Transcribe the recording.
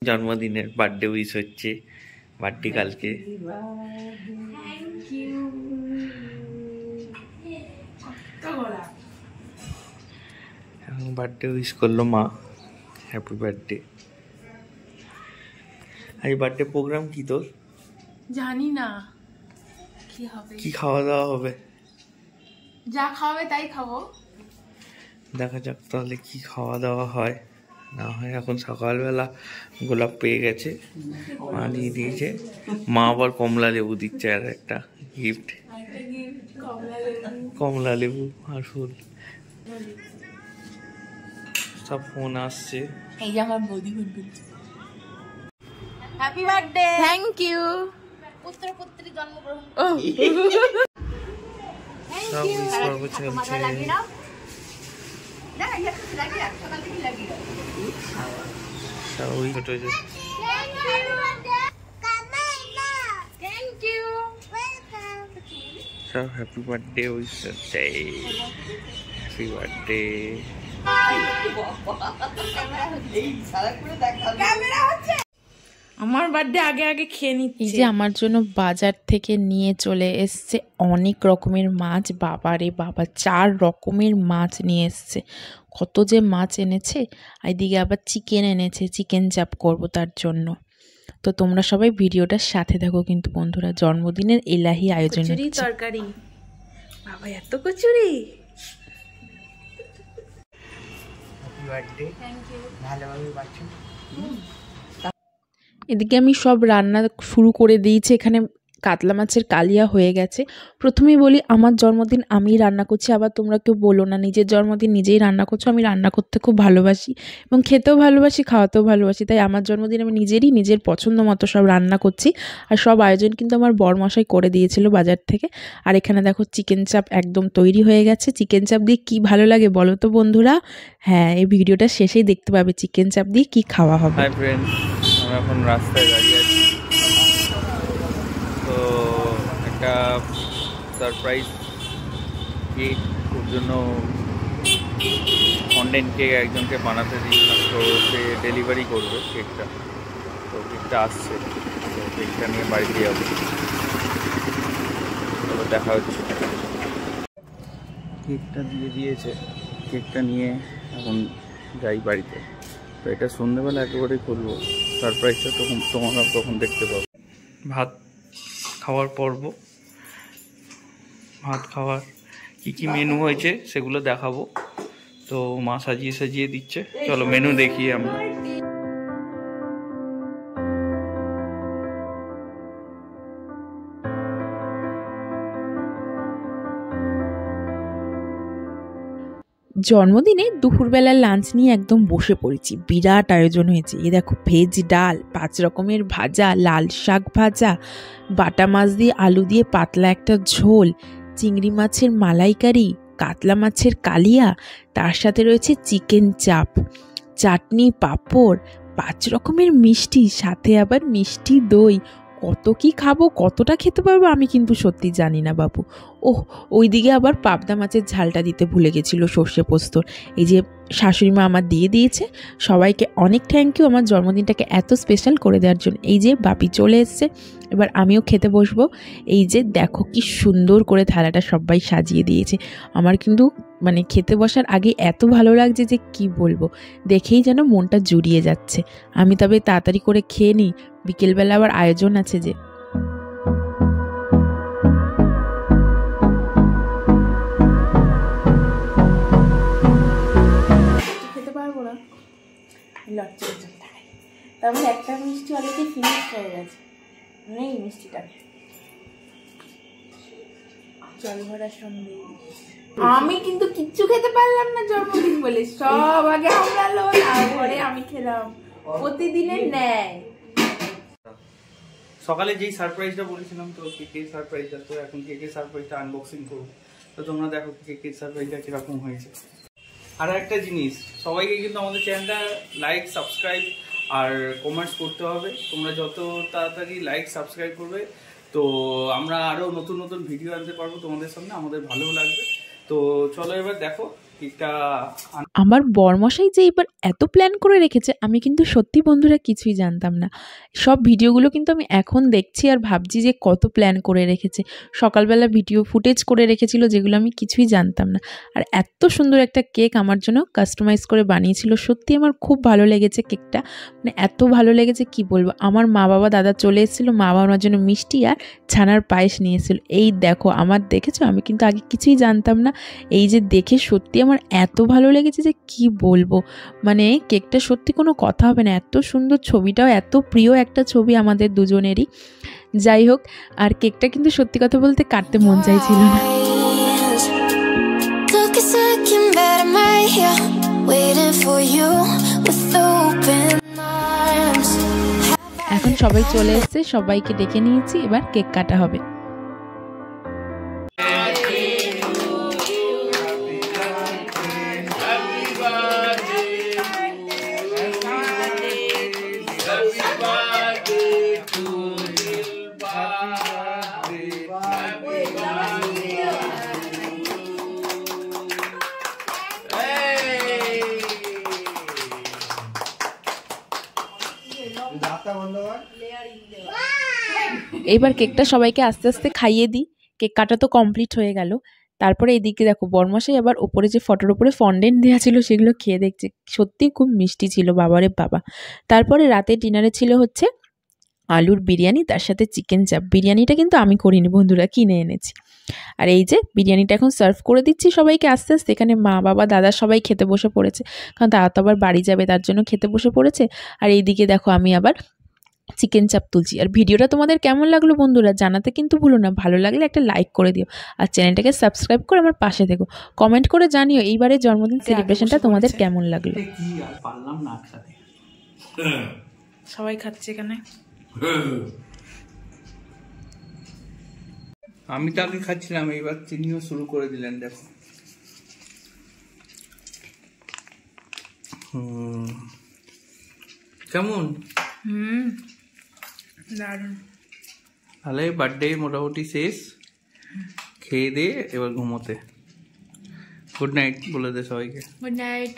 জন্মদিনের birthday wish হচ্ছে, birthday কালকে। বার্থডে উইশ করলো মা, হ্যাপি বার্থডে। আজ বার্থডে প্রোগ্রাম কি তোর? জানি না কি হবে, কি খাওয়া দাওয়া হবে? যা খাওয়াবে তাই খাবো। দেখা যাক তাহলে কি খাওয়া দাওয়া হয় না হয়। এখন সকালবেলা গোলাপ পেয়ে গেছে, মা দিয়ে দিয়েছে। মা আবার কমলা লেবু দিচ্ছে, আর একটা গিফট, কমলা লেবু আর ফুল। সব ফোন আসছে। এই যে আমার বৌদি ফোন করছে। Happy birthday. Thank you. পুত্র পুত্রী জন্মগ্রহণ। সব উইশ করবো চলছে। সব ওই ছোট সব হ্যাপি বার্থডে উইশ করছে। Happy birthday. আমার বার্থডে আগে আগে খেয়ে নিচ্ছি। এই যে আমার জন্য বাজার থেকে নিয়ে চলে এসছে অনেক রকমের মাছ। বাবা রে বাবা, 4 রকমের মাছ নিয়ে এসছে। কত যে মাছ এনেছে। এইদিকে আবার চিকেন এনেছে, চিকেন চাপ করব তার জন্য। তো তোমরা সবাই ভিডিওটার সাথে থাকো কিন্তু বন্ধুরা। জন্মদিনের এলাহি আয়োজন হচ্ছে। তরকারি, বাবা এত কচুরি। Happy birthday. Thank you. ভালোভাবে বাঁচো। এদিকে আমি সব রান্না শুরু করে দিয়েছি। এখানে কাতলা মাছের কালিয়া হয়ে গেছে। প্রথমেই বলি, আমার জন্মদিন আমিই রান্না করছি। আবার তোমরা কেউ বলো না নিজের জন্মদিন নিজেই রান্না করছো। আমি রান্না করতে খুব ভালোবাসি এবং খেতেও ভালোবাসি, খাওয়াতেও ভালোবাসি। তাই আমার জন্মদিন আমি নিজের পছন্দ মতো সব রান্না করছি। আর সব আয়োজন কিন্তু আমার বরমশাই করে দিয়েছিল বাজার থেকে। আর এখানে দেখো চিকেন চাপ একদম তৈরি হয়ে গেছে। চিকেন চাপ দিয়ে কি ভালো লাগে বলো তো বন্ধুরা? হ্যাঁ, এই ভিডিওটা শেষেই দেখতে পাবে চিকেন চাপ দিয়ে কি খাওয়া হবে। হাই ফ্রেন্ডস, আমরা এখন রাস্তায় দাঁড়িয়ে আছি। তো একটা সারপ্রাইজ কেক, ওর জন্য কন্টেন্ট কেক একজনকে বানাতে দিয়েছিলাম। তো সে ডেলিভারি করবে কেকটা। তো কেকটা আসছে, তো কেকটা নিয়ে বাড়িতে যাবো। তো দেখা হচ্ছে। কেকটা দিয়ে দিয়েছে, কেকটা নিয়ে এখন যাই বাড়িতে। তো এটা সন্ধ্যেবেলা একেবারেই করবো সারপ্রাইজটা, তোমরা তখন দেখতে পাবো। ভাত খাওয়ার পর্ব। ভাত খাওয়ার কি কি মেনু হয়েছে সেগুলো দেখাবো। তো মা সাজিয়ে সাজিয়ে দিচ্ছে, চলো মেনু দেখি আমরা। জন্মদিনে দুপুরবেলার লাঞ্চ নিয়ে একদম বসে পড়েছি। বিরাট আয়োজন হয়েছে। এ দেখো, ভেজ ডাল, 5 রকমের ভাজা, লাল শাক ভাজা, বাটা মাছ দিয়ে আলু দিয়ে পাতলা একটা ঝোল, চিংড়ি মাছের মালাইকারি, কাতলা মাছের কালিয়া, তার সাথে রয়েছে চিকেন চাপ, চাটনি, পাঁপড়, 5 রকমের মিষ্টি, সাথে আবার মিষ্টি দই। কত কি খাবো, কতটা খেতে পারবো আমি কিন্তু সত্যি জানি না বাবু। ওহ, ওইদিকে আবার পাবদা মাছের ঝালটা দিতে ভুলে গেছিলো, সর্ষে পোস্তর। এই যে শাশুড়ি মা আমার দিয়ে দিয়েছে। সবাইকে অনেক থ্যাংক ইউ আমার জন্মদিনটাকে এত স্পেশাল করে দেওয়ার জন্য। এই যে বাপি চলে এসছে, এবার আমিও খেতে বসবো। এই যে দেখো কি সুন্দর করে থালাটা সবাই সাজিয়ে দিয়েছে। আমার কিন্তু মানে খেতে বসার আগে এত ভালো লাগছে যে কি বলবো, দেখেই যেন মনটা জুড়িয়ে যাচ্ছে। আমি তবে তাড়াতাড়ি করে খেয়ে নিই, বিকেলবেলা আবার আয়োজন আছে যে। খেতে পারবো না, তার মানে একটা মিষ্টি অলরেডি ফিনিশ হয়ে গেছে। নেই মিষ্টিটা, জল ভরা সন্দেশ। আমি কিন্তু কিচ্ছু খেতে পারলাম না জন্মদিন বলে। সব আগে আমরালো, তারপরে আমি খেলাম প্রতিদিনের ন্যায়। সকালে যেই সারপ্রাইজটা বলেছিলাম, তো কেকের সারপ্রাইজটা, তো এখন কেকের সারপ্রাইজটা আনবক্সিং করবো। তো তোমরা দেখো কেকের সারপ্রাইজটা কিরকম হয়েছে। আর একটা জিনিস, সবাইকে কিন্তু আমাদের চ্যানেলটা লাইক, সাবস্ক্রাইব আর কমেন্টস করতে হবে। তোমরা যত তাড়াতাড়ি লাইক, সাবস্ক্রাইব করবে, তো আমরা আরও নতুন নতুন ভিডিও আনতে পারবো তোমাদের সামনে, আমাদের ভালোও লাগবে। তো চলো এবার দেখো কেকটা আমার বরমশাই যে এবার এত প্ল্যান করে রেখেছে আমি কিন্তু সত্যি বন্ধুরা কিছুই জানতাম না। সব ভিডিওগুলো কিন্তু আমি এখন দেখছি আর ভাবছি যে কত প্ল্যান করে রেখেছে। সকালবেলা ভিডিও ফুটেজ করে রেখেছিল যেগুলো আমি কিছুই জানতাম না। আর এত সুন্দর একটা কেক আমার জন্য কাস্টমাইজ করে বানিয়েছিল। সত্যি আমার খুব ভালো লেগেছে কেকটা, মানে এত ভালো লেগেছে কি বলবো। আমার মা বাবা দাদা চলে এসেছিলো, মা বাবা আমার জন্য মিষ্টি আর ছানার পায়েস নিয়েছিল। এই দেখো আমার দেখেছো, আমি কিন্তু আগে কিছুই জানতাম না। এই যে দেখে সত্যি আমার এত ভালো লেগেছে যে কি বলবো, মানে কেকটা সত্যি কোনো কথা হবে না। এত সুন্দর, ছবিটাও এত প্রিয় একটা ছবি আমাদের দুজনেরই। যাই হোক, আর কেকটা কিন্তু সত্যি কথা বলতে কাটতে মন চাইছিল না। এখন সবাই চলে এসেছে, সবাইকে ডেকে নিয়েছি, এবার কেক কাটা হবে। এইবার কেকটা সবাইকে আস্তে আস্তে খাইয়ে দিই। কেক কাটা তো কমপ্লিট হয়ে গেল। তারপরে এইদিকে দেখো বরমশাই আবার ওপরে যে ফটোর উপরে ফন্ডেন্ট দেওয়া ছিল সেগুলো খেয়ে দেখছে, সত্যি খুব মিষ্টি ছিল, বাবারে বাবা। তারপরে রাতে ডিনারে ছিল হচ্ছে আলুর বিরিয়ানি, তার সাথে চিকেন চাপ। বিরিয়ানিটা কিন্তু আমি করিনি বন্ধুরা, কিনে এনেছি। আর এই যে বিরিয়ানিটা এখন সার্ভ করে দিচ্ছি সবাইকে আস্তে আস্তে। এখানে মা বাবা দাদা সবাই খেতে বসে পড়েছে, কারণ তারা তো আবার বাড়ি যাবে, তার জন্য খেতে বসে পড়েছে। আর এইদিকে দেখো আমি আবার চিকেন চাপ তুলছি। আর ভিডিওটা তোমাদের কেমন লাগলো বন্ধুরা জানাতে কিন্তু ভুলো না। ভালো লাগলে একটা লাইক করে দিও, আর চ্যানেলটাকে সাবস্ক্রাইব করে আমার পাশে থেকো। কমেন্ট করে জানিও এইবারের জন্মদিন সেলিব্রেশনটা তোমাদের কেমন লাগলো। কি আর পারলাম না একসাথে, সবাই খাচ্ছে এখানে। আমি তো আগে খাচ্ছিলাম, এইবার চিনিও শুরু করে দিলেন দেখো। কেমন? দারুণ। তাহলে বার্থডে মোটামুটি শেষ, খেয়ে দিয়ে এবার ঘুমোতে। গুড নাইট বলে দে সবাইকে। Good night.